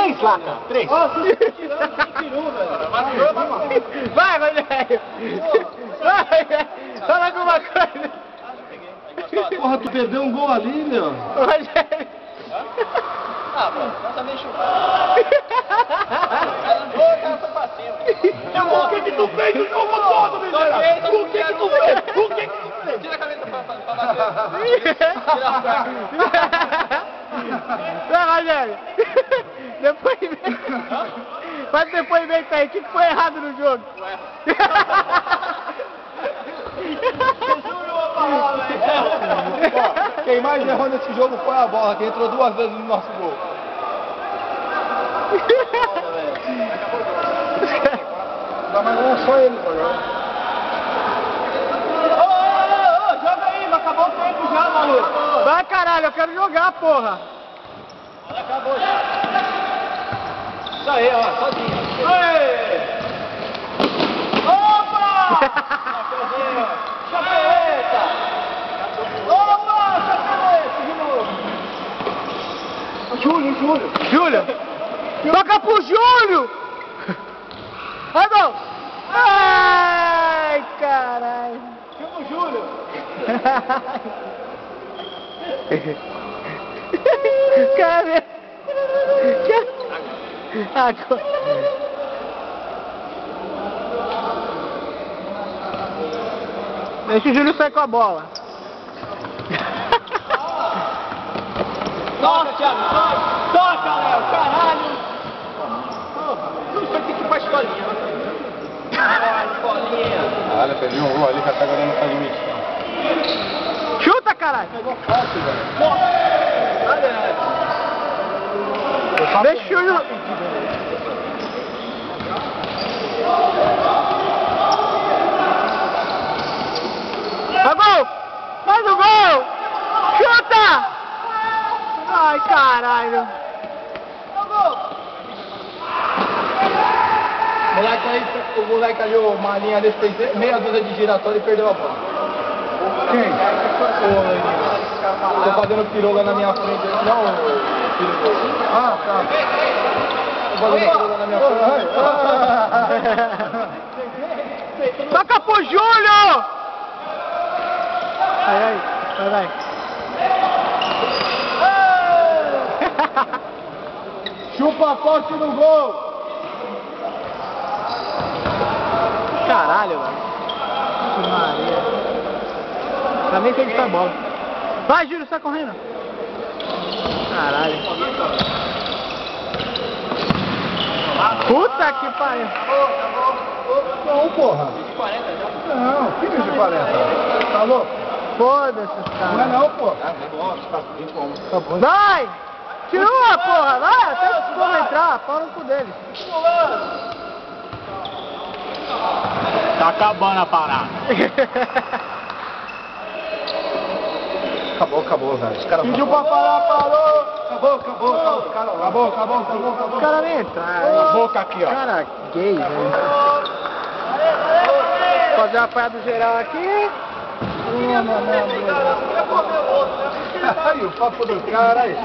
3 lá, cara. 3. Vai, Rogério. Vai, fala alguma coisa. Porra, tu perdeu um gol ali, meu. Rogério. Ah, pô, não tá nem chupando. Cara, foi pra cima. Por que tu fez o jogo todo, miserável? Por que tu fez? Por que tu fez? Tira a cabeça pra bater. Tira a perna. Vai, Rogério. Depoimento. Faz depoimento aí. O que foi errado no jogo? Ó, quem mais errou nesse jogo foi a bola, que entrou 2 vezes no nosso gol. Dá mais um só ele, Joga aí, mas acabou o tempo já, maluco. Vai, caralho, eu quero jogar, porra. Acabou já. Isso aí, ó, sozinho. Opa! Chapeleta! Opa! Chapeleta! De novo. Júlio. Toca pro Júlio. Ai, não. Ai, caralho. Chama o Júlio. Cara. Agora. Deixa o Júlio sair com a bola. Toca, Thiago, toca, Léo, caralho. Não foi ter que ir pra escolinha. Escolinha. Olha, perdeu um gol ali, já tá ganhando no limite. Chuta, caralho. Pegou fácil, velho. Deixa o Júlio. Vai, gol! Faz o gol! Chuta! Ai, caralho! O moleque ali, uma linha desse, fez meia dúzia de giratório e perdeu a bola. Quem? Tô fazendo piroga na minha frente. Não, piroga. Ah, tá. Tô fazendo piroga na minha frente. Toca pro Júlio! Vai. Chupa forte no gol! Caralho, velho. Que Maria. Tá nem sei onde tá a bola. Vai, Júlio, sai correndo. Caralho. Puta que pariu. Não, porra. Não, que de 40? Tá louco? Foda-se, cara. Não é não, porra. Vai! Tirou, porra! Vai! Até esse porra entrar, pau no cu dele. Tá acabando a parada. Acabou, velho. Os caras Pediu pra parar, parou. Acabou. Os caras nem entraram. Cala a boca aqui, ó. Cara gay, velho. Fazer a apanhada geral aqui. Aí, o papo do cara aí.